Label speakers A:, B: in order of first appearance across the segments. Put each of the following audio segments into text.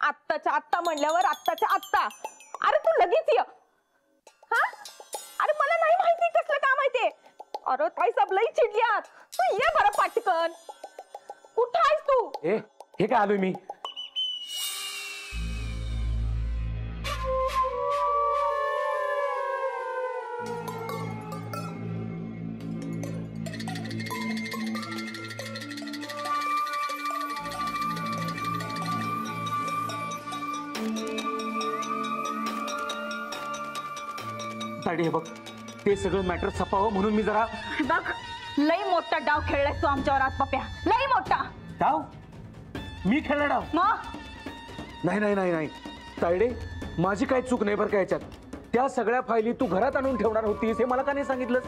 A: आत्ताच्या आत्ता म्हणल्यावर आत्ताच्या आत्ता. अरे तू लगेच ये. हा अरे मला नाही माहिती कसलं काम आहे ते. अरे ताई सब लई चिडल्यात. तू ये बरं पटकन. कुठं आहेस तू?
B: हे काय आलोय मी. ताडी बघ ते सगळं मॅटर सपावं म्हणून मी जरा.
A: बघ लई मोठा डाव खेळलाय तू आमच्यावर आज पप्या. लई मोठा
B: डाव. मी खेळला डाव?
A: मग
B: नाही नाही नाही नाही तायडे, माझी काही चूक नाही बरं का याच्यात. त्या सगळ्या फायली तू घरात आणून ठेवणार होतीस हे मला का नाही सांगितलंस?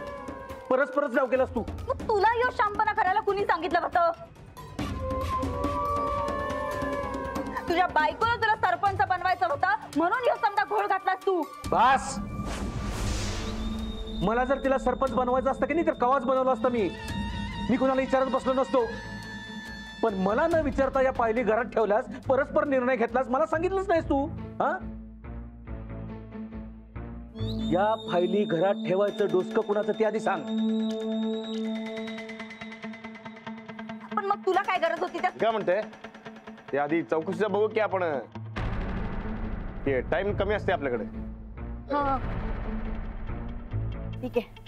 B: परत परत डाव केलास तू.
A: तुला यो शांपणा करायला कुणी सांगितलं होतं? तुझ्या बायकोला तुला सरपंच बनवायचं होतं म्हणून यो समजा घोळ घातलास तू.
B: बस. मला जर तिला सरपंच बनवायचं असतं की नाही तर कवाच बनवलं असतं. मी कोणाला विचारत बसलो नसतो. पण मला न विचारता या फायली घरात ठेवल्यास, परस्पर निर्णय घेतलास, मला सांगितलंच नाहीस तू. हा या फायली घरात ठेवायचं डोसकं कुणाचं ते आधी सांग.
A: पण मग तुला काय गरज होती त्यात?
C: काय म्हणते ते आधी चौकशीचा बघू की आपण. टाइम कमी असते आपल्याकडे.
A: ठीक आहे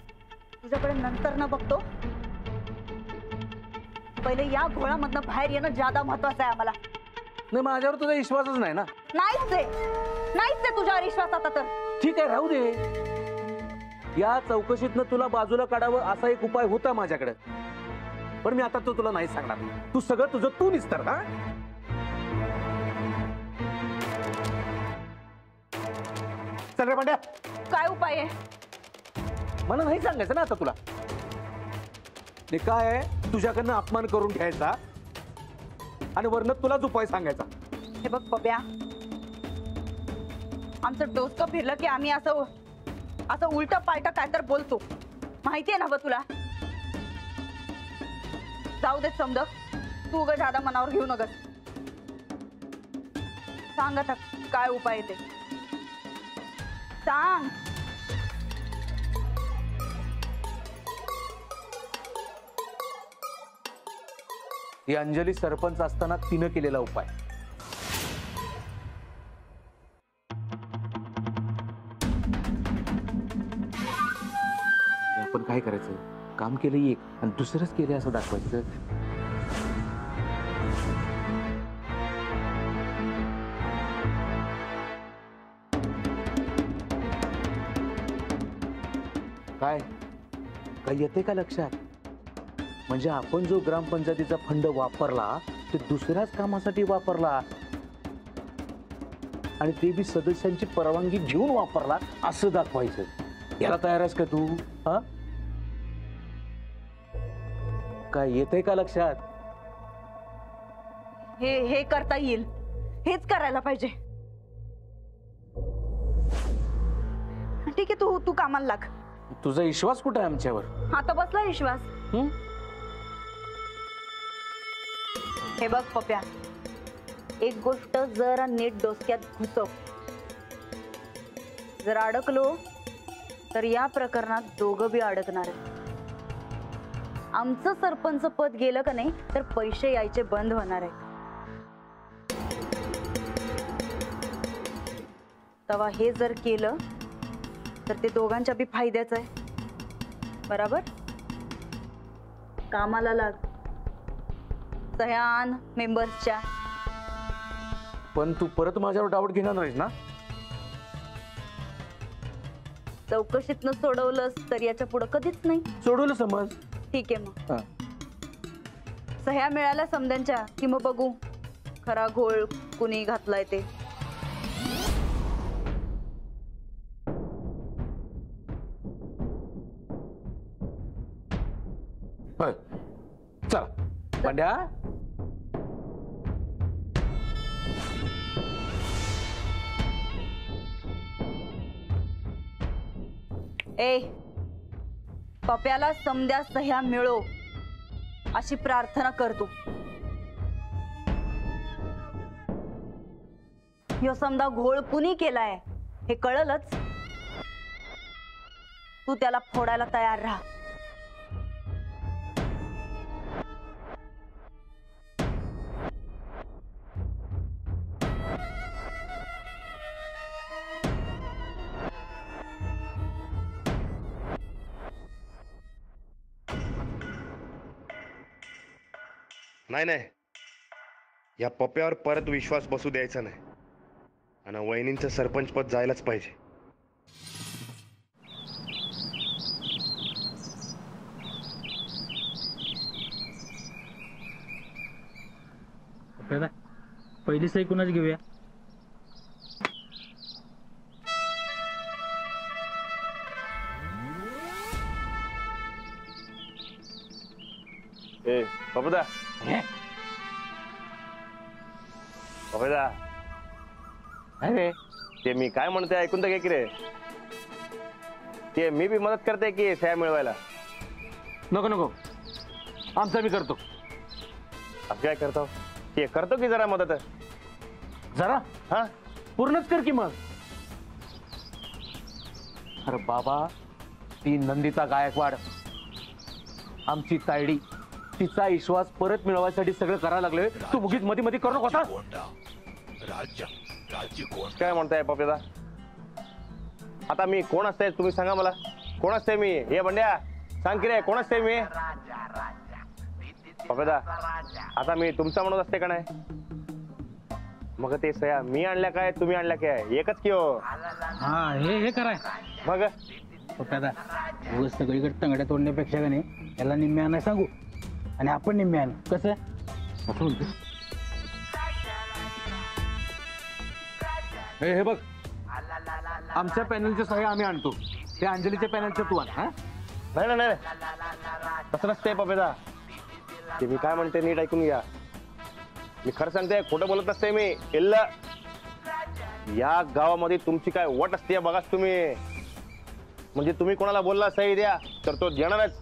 A: तुझ्याकडे नंतर न बघतो. पहिले या घोळामधनं बाहेर येणं ज्यादा महत्वाचं आहे आम्हाला.
B: नाही माझ्यावर तुझा विश्वासच नाही ना.
A: नाहीच आहे तुझ्यावर विश्वास आता तर.
B: ठीक आहे राहू दे. या चौकशीतनं तुला बाजूला काढावं असा एक उपाय होता माझ्याकडे, पण मी आता तो तुला नाही सांगणार. तू सगळं तुझं तू निस्तर. हा चल रे पांड्या.
A: काय उपाय आहे?
B: मला नाही सांगायचं ना आता तुला. ते काय आहे, तुझ्याकडनं अपमान करून घ्यायचा आणि वरनं तुलाच उपाय सांगायचा.
A: हे बघ पप्या, आमचं डोसकं फिरलं की आम्ही असं उलट पालट काय तर बोलतो. माहितीये ना ब तुला. जाऊ देत समज. तू उगाच ज्यादा मनावर घेऊ नकस. सांग आता काय उपाय ते सांग.
B: ही अंजली सरपंच असताना तिनं केलेला उपाय. आपण काय करायचं, काम केलं एक आणि दुसरंच केलं असं दाखवायचं. काय काही येते का लक्षात? म्हणजे आपण जो ग्रामपंचायतीचा फंड वापरला ते दुसऱ्याच कामासाठी वापरला आणि ते बी सदस्यांची परवानगी घेऊन वापरला असं दाखवायचं. याला तयार आहेस का तू? हा काय येते का लक्षात?
A: हे करता येईल. हेच करायला पाहिजे. ठीक आहे तू कामाला लाग.
B: तुझा विश्वास कुठे आहे आमच्यावर?
A: आता बसला विश्वास. हे बघ पप्या, एक गोष्ट जरा नीट डोसक्यात घुसव. जर अडकलो तर या प्रकरणात दोघं बी अडकणार आहेत. आमचं सरपंच पद गेलं का नाही तर पैसे यायचे बंद होणार आहे. तेव्हा हे जर केलं तर ते दोघांच्या बी फायद्याचं आहे. बरोबर? कामाला लाग. सह्यान मेंबर्सच्या.
B: पण तू परत माझ्यावर डाऊट घेणार नाहीस ना?
A: चौकशीतनं सोडवलंस तर याच्या पुढे कधीच नाही.
B: सोडवलं समज.
A: ठीक आहे मग. सह्या मिळाल्या समद्यांच्या की मग बघू खरा घोळ कुणी घातलाय ते.
B: चला पांड्या.
A: पप्याला समद्या सह्या मिळो अशी प्रार्थना करतो.
D: ह्यो समजा घोळ कुणी केलाय हे कळलंच. तू त्याला फोडायला तयार राहा.
E: नाही नाही, या पप्प्यावर परत विश्वास बसू द्यायचा नाही आणि वहिनींचं सरपंच पद जायलाच पाहिजे.
F: पहिली सही कुणाची घेऊया?
C: ए पपदा पपदा, अरे ते मी काय म्हणते ऐकून तर घे की रे. ते मी बी मदत करते की सह्या मिळवायला.
B: नको नको, आमचा मी करतो.
C: असं काय करतो? ते करतो की जरा मदत.
B: जरा
C: हा
B: पूर्णच कर की मग. अरे बाबा, ती नंदिता गायकवाड आमची तायडी, तिचा विश्वास परत मिळवायसाठी सगळं करायला लागले. तू मुगीच मध्ये मध्ये करू नकोस.
C: काय म्हणताय पपेदा? आता मी कोण असते तुम्ही सांगा मला. कोण असते मी? हे बंड्या सांग की रे, कोण असते मी? पपेदा, आता मी तुमचा म्हणून असते का नाही? मग ते सया मी आणल्या काय तुम्ही आणल्या काय? एकच की हो.
F: हा, हे कराय
C: मग
F: पप्प्यादा. उगाच सगळीकडे तंगड्या तोडण्यापेक्षा का नाही याला निम्म्या नाही सांगू आणि आपण निम्म्या आणू. कसं असं म्हणतो.
B: हे बघ, आमच्या पॅनलचे सह्या आम्ही आणतो, ते अंजलीच्या पॅनलचे तू आण. हा,
C: नाही नाही नाही, तसं नसते पपेदा. ते मी काय म्हणते नीट ऐकून घ्या. मी खरं सांगते, खोटं बोलत नसते मी. इल्ला या गावामध्ये तुमची काय वट असते बघाच तुम्ही. म्हणजे तुम्ही कोणाला बोलला सही द्या तर तो देणारच,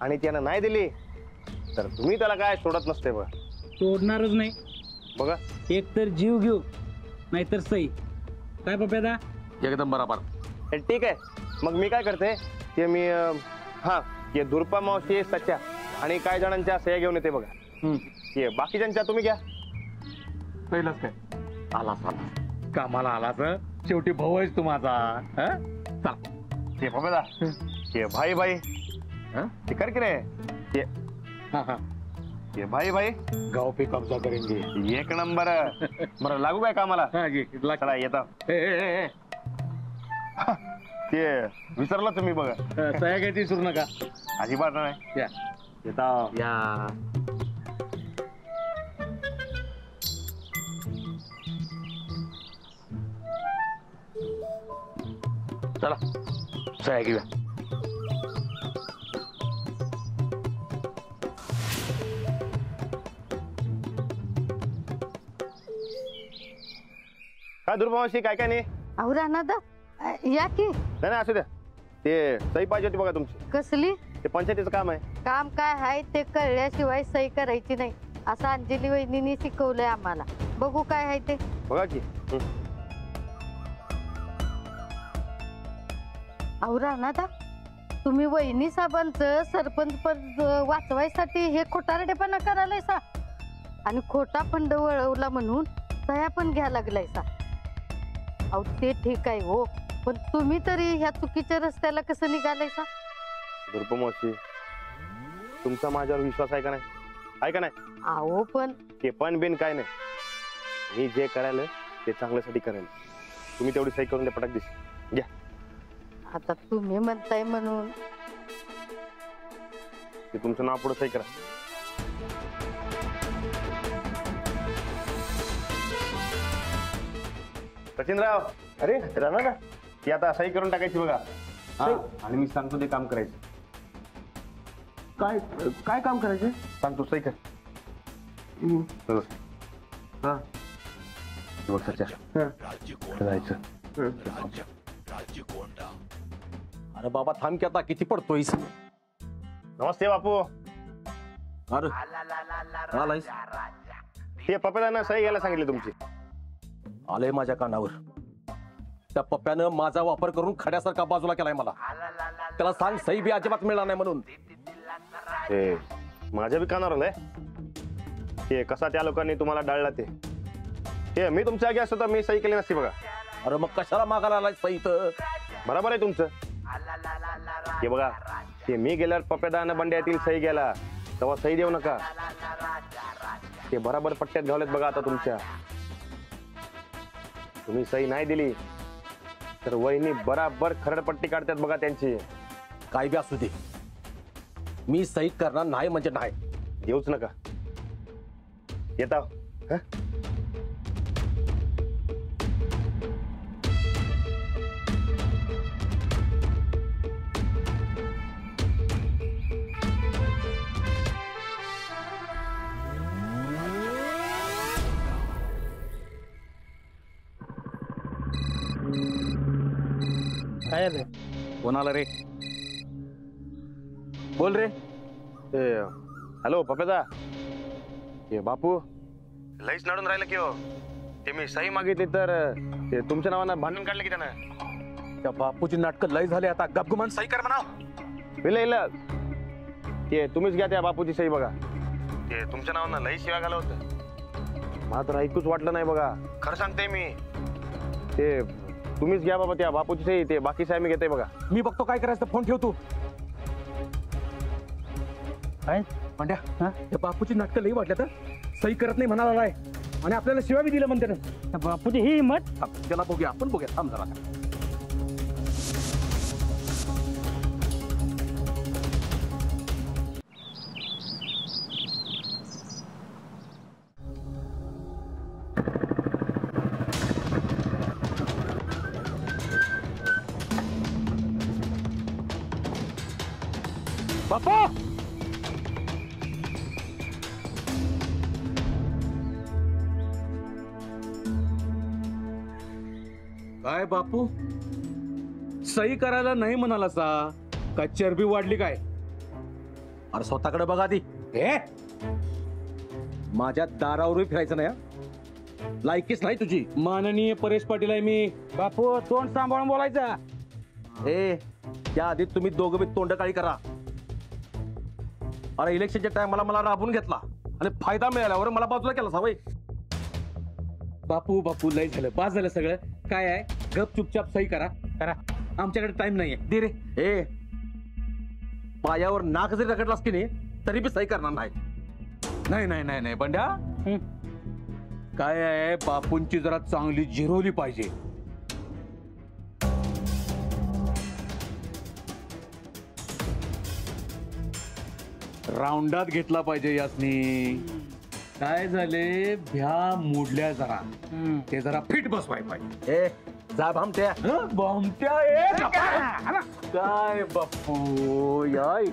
C: आणि त्यानं नाही दिली तर तुम्ही त्याला काय सोडत नसते. बघ
F: तोडणारच नाही.
C: बघा,
F: एक तर जीव घेऊ नाहीतर सही. काय पप्प्यादा?
B: एकदम बरोबर.
C: हे ठीक आहे. मग मी काय करते ते मी हा ये दुर्पा मावशी सच्या आणि काही जणांच्या सह्या घेऊन येते. बघा ये बाकीच्यांच्या तुम्ही घ्या.
B: पहिलंच काय आलास आलास, कामाला आलास. शेवटी भाऊ आहेस तू माझा. चल
C: ते बघा, ये भाई भाई
B: हं?
C: ते कर की रे. ये
B: हा हा,
C: ये भाई भाई
B: गाव पे कब्जा करेंगे.
C: एक नंबर. बरं लागू काय कामाला?
B: हा, घे, लाग.
C: चला येता.
B: ए, ए, ए, ए.
C: ते विसरला तुम्ही. बघा
B: सह्या घ्यायची विसरू नका.
C: अजिबात नाही.
B: या
C: येता
B: या. चला सह्या घेऊया.
C: काय दुर्भावाशी काय काय नाही.
G: अहो राणादा, या की.
C: नाही असू द्या. ते सही पाहिजे होती बघा तुमची.
G: कसली?
C: ते पंचायतीचं काम आहे.
G: काम काय आहे ते कळल्याशिवाय सही करायची नाही असं अंजली वहिनीने शिकवलंय आम्हाला. बघू काय आहे ते.
C: बघा की.
G: अहो राणादा, तुम्ही वहिनी साहेबांचं सरपंच पद वाचवायसाठी हे खोटारडेपणा करायलायसा आणि खोटा फंड वळवला म्हणून सह्या पण घ्या लागलायसा. अहो ते ठीक आहे हो, पण तुम्ही तरी ह्या चुकीच्या रस्त्याला कसं निघालायसा?
C: दुर्पमावशी, तुमचा माझ्यावर विश्वास आहे का नाही? आहे का नाही?
G: अहो पण
C: ते पण बिन काय नाही. मी जे करायला ते चांगल्यासाठी करायला. तुम्ही तेवढी सही करून द्या पटाक दिस. घ्या.
G: आता तुम्ही म्हणताय म्हणून.
C: ते तुमचं नाव पुढे सही करा. सचिनराव, अरे राणा ना, ती आता सही करून टाकायची बघा. आणि मी सांगतो ते काम करायचं.
B: काय काय काम करायचं?
C: सांगतो सही कर. हा बघ सच्या जायचं.
B: अरे बाबा थांब की, आता किती पडतोयस?
C: नमस्ते बापू.
B: अरे आलायस?
C: ते पपेदांना सही घ्यायला सांगितली तुमची.
B: आलंय माझ्या कानावर. त्या पप्प्यानं माझा वापर करून खड्यासारखा बाजूला केलाय मला. त्याला सांग सही बी अजिबात मिळणार नाही म्हणून.
C: ते माझ्या बी कानावर आलंय. ते कसा त्या लोकांनी तुम्हाला डाळला ते मी तुमच्या आगे असतो तर मी सही केली नसती बघा.
B: अरे मग कशाला मागायला आलाय सही तर?
C: बरोबर आहे तुमचं. हे बघा, ते मी गेल्यावर पप्प्यादानं बंड्यातील सही गेला तेव्हा सही देऊ नका. ते बराबर पट्ट्यात घावलेत बघा आता तुमच्या. तुम्ही सही नाही दिली तर वहिनी बराबर खरडपट्टी काढतात बघा त्यांची.
B: काय बी असू दे, मी सही करणार नाही म्हणजे नाही.
C: देऊच नका. येता हं?
F: काय आलं?
B: कोणाला रे? बोल रे.
C: हॅलो पप्प्यादा. हे बापू लईच नडून राहिलं की हो. ते मी सही मागितली तर ते तुमच्या नावानं भांडण काढलं की त्यानं.
B: त्या बापूची नाटकं लय झाले आता. गपगुमान सही कर म्हणा.
C: विलय ते तुम्हीच घ्या त्या बापूची सही बघा. ते तुमच्या नावानं लई शिवाय घाला होतं. मला तर ऐकूच वाटलं नाही बघा. खरं सांगते मी. ते तुम्हीच घ्या बाबा त्या बापूची सही. ते बाकी सही मी घेते बघा.
B: मी बघतो काय करायचं. फोन ठेव तू.
F: काय
B: पांड्या, त्या बापूची नाटकं लई वाटल्या तर सही करत नाही म्हणाला आलाय आणि आपल्याला शिवाय बी दिलं म्हणते ना.
F: बापूची ही हिंमत.
B: त्याला बघूया, आपण बघूया. थांब जरा. बापू, काय बापू सही करायला नाही म्हणाला सा? काय चरबी वाढली काय? अरे स्वतःकडे बघा आधी. माझ्या दारावरही फिरायचं नाही. लायकीच नाही तुझी. माननीय परेश पाटील आहे मी.
F: बापू तोंड सांभाळून बोलायचं.
B: त्या आधी तुम्ही दोघं बी तोंड काळी करा. अरे इलेक्शनच्या टायमाला मला राबून घेतला आणि फायदा मिळाल्यावर मला बाजूला केला सावय. बापू बापू लय झालं, पास झालं सगळं. काय आहे, गप चुपचाप सही करा. आमच्याकडे टाइम नाहीये. दे रे. पायावर नाक जरी रगडलास की नाही तरी बी सही करणार नाही. नाही नाही नाही नाही बंड्या. काय आहे, बापूंची जरा चांगली जिरवली पाहिजे. राऊंडात घेतला पाहिजे यासनी. काय झाले, भ्या मोडल्या जरा. ते जरा फिट बसवाय पाहिजे. जा भामट्या. भामट्या काय बापू याय.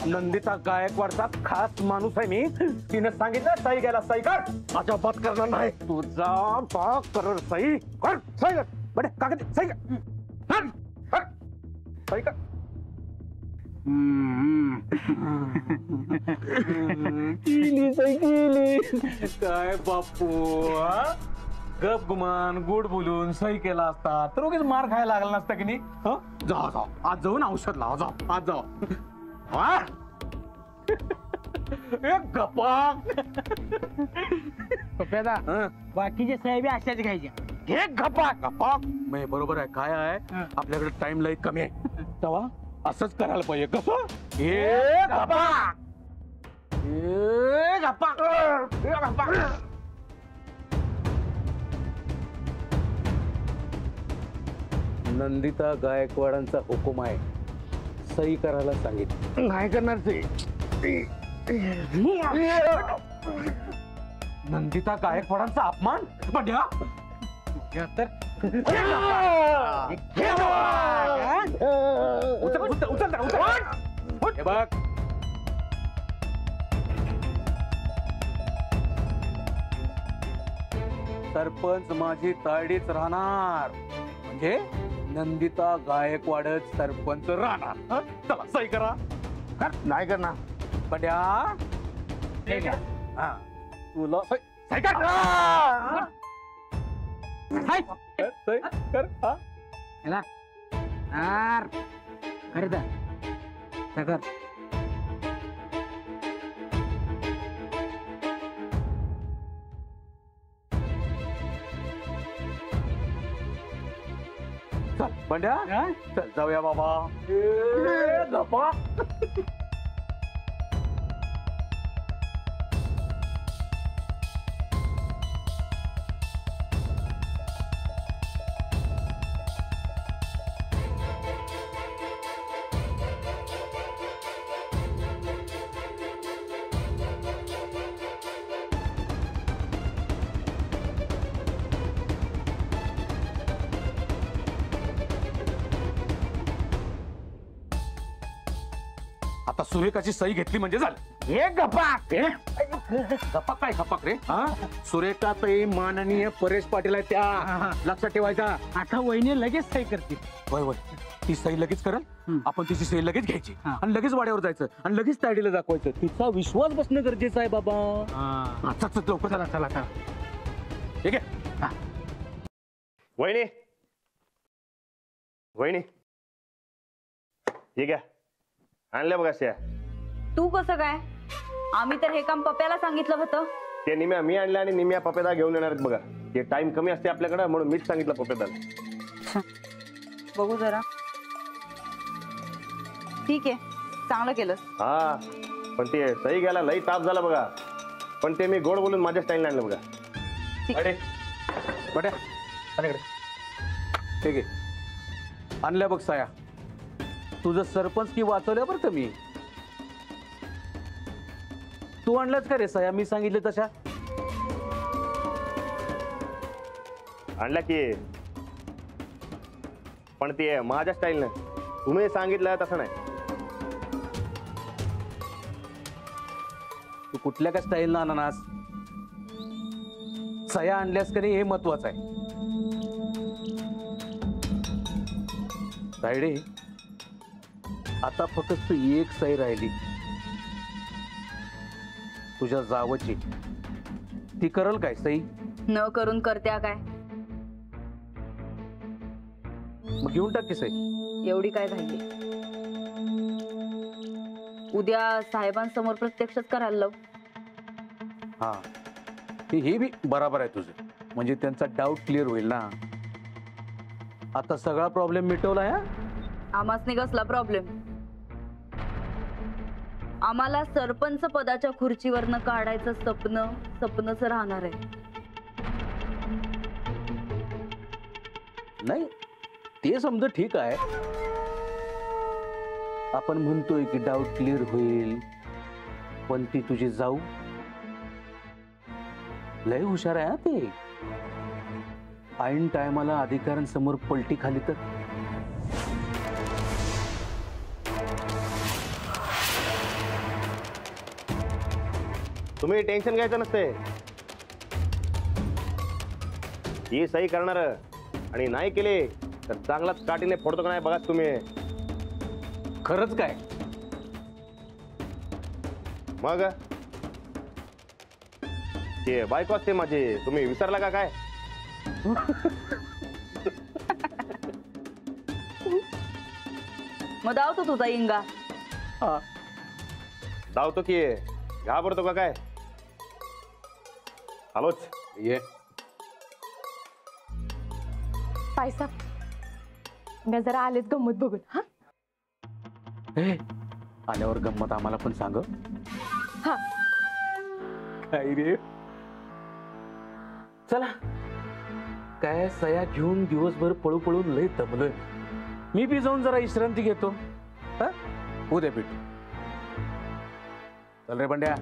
B: नंदिता गायकवाडचा खास माणूस आहे मी. तिने सांगितलं सही घ्यायला. सही कर. अजिबात करणार नाही. तुझा बाप कर सही कर. सही कर बडे कागद. सही कर. सही कर. केली सही केली. काय बापू, गप गुमान गोड बोलून सही केला असता तर उगीच मार खायला लागला नसता की नाही. जाऊ जाऊ आज जाऊन औषध लावा. जाऊ आज जाऊ. गप्पा
F: पप्प्यादा बाकीचे साहेब अशाच घ्यायचे.
B: घे गप्पा गप्पा. बरोबर आहे. काय आहे, आपल्याकडे टाइम लई कमी आहे. तेव्हा असंच करायला पाहिजे. कसं? गप्पा गप्पा. नंदिता गायकवाडांचा हुकूम आहे. सही करायला सांगितलं. नाही करणार सही. नंदिता गायकवाडांचा अपमान. बंड्या बघ, सरपंच माझी तायडीच राहणार म्हणजे नंदिता गायकवाडच सरपंच राहणार. चला सही करा.
C: नाही करणार.
B: बंड्या हे घ्या. हा तुला सही सही कर.
F: हाय.
B: सही कर. हा
F: याला यार खरे तर सागर
B: चल बंड्या
F: हा?
B: चल जाऊया बाबा. गप्पा. आता सुरेखाची सही घेतली म्हणजे झालं.
F: हे गप्पा
B: गप्पा काय गप्पा रे. हा सुरेखा ताई माननीय परेश पाटील आहे त्या लक्षात ठेवायचा.
F: आता वहिनी लगेच सही करतील.
B: वय वय ती सही लगेच करल. आपण तिची सही लगेच घ्यायची
F: हा.
B: आणि लगेच वाड्यावर जायचं आणि लगेच तायडीला दाखवायचं. तिचा विश्वास बसणं गरजेचं आहे बाबा. हा, चल चल लवकर
F: चला चला चला
B: ठीक आहे.
C: वहिनी वहिनी ठीक आहे आणल्या बघा श्या.
D: तू कसं काय? आम्ही तर हे काम पप्याला सांगितलं होतं.
C: ते निम्या मी आणल्या आणि निम्या पपेदा घेऊन येणार आहेत बघा. ते टाइम कमी असते आपल्याकडे म्हणून मीच सांगितलं पपेदाला.
D: बघू जरा. ठीक आहे, चांगलं केलं.
C: हा पण ते सही घ्यायला लई ताप झाला बघा. पण ते मी गोड बोलून माझ्या स्टाईलने आणलं बघा.
B: अरे बड्या अलीकडे ठीक आहे. आणल्या बघ साया. तुझं सरपंच की वाचवल्या बरं का मी. तू आणलाच का रे साया मी सांगितले तशा.
C: आणल्या की पण ते माझ्या स्टाईलनं. तुम्ही सांगितलं तसं नाही.
B: तू कुठल्या का स्टाईल ना अनानास. सया आणल्यास का नाही हे महत्वाचं आहे. तायडे आता फक्त एक सही राहिली तुझ्या जावची. ती करल काय सही.
D: न करून करत्या काय?
B: मग घेऊन टाक की सही.
D: एवढी काय झाली? उद्या साहेबांसमोर प्रत्यक्षच करायला लाव.
B: हा हे बी बराबर आहे तुझं. म्हणजे त्यांचा डाऊट क्लिअर होईल ना. आता सगळा प्रॉब्लेम मिटवला आहे.
D: आम्हासनी कसला प्रॉब्लेम? आम्हाला सरपंच पदाच्या खुर्चीवरनं काढायचं स्वप्न स्वप्नच राहणार आहे.
B: नाही ते समजा ठीक आहे. आपण म्हणतोय की डाऊट क्लिअर होईल. पण ती तुझी जाऊ लय हुशार आहे. ते ऐन टायमाला अधिकाऱ्यांसमोर पलटी खाली तर.
C: तुम्ही टेन्शन घ्यायचं नसते. ही सही करणार आणि नाही केली तर चांगलाच काठीने फोडतो का नाही बघा तुम्ही.
B: खरंच काय.
C: मग ते बायको असते माझी. तुम्ही विसरला का काय?
D: मग धावतो तुझा इंगा.
C: धावतो की घाबरतो का काय? आलोच.
B: ये
A: साहेब मी जरा आलेच गंमत बघून. हा
B: आल्यावर गंमत आम्हाला पण सांग.
A: हा
B: काय रे. चला काय सया घेऊन दिवसभर पळू पळून लय दमलोय. मी बी जाऊन जरा विश्रांती घेतो. उद्या भेटू. चल रे बंड्या.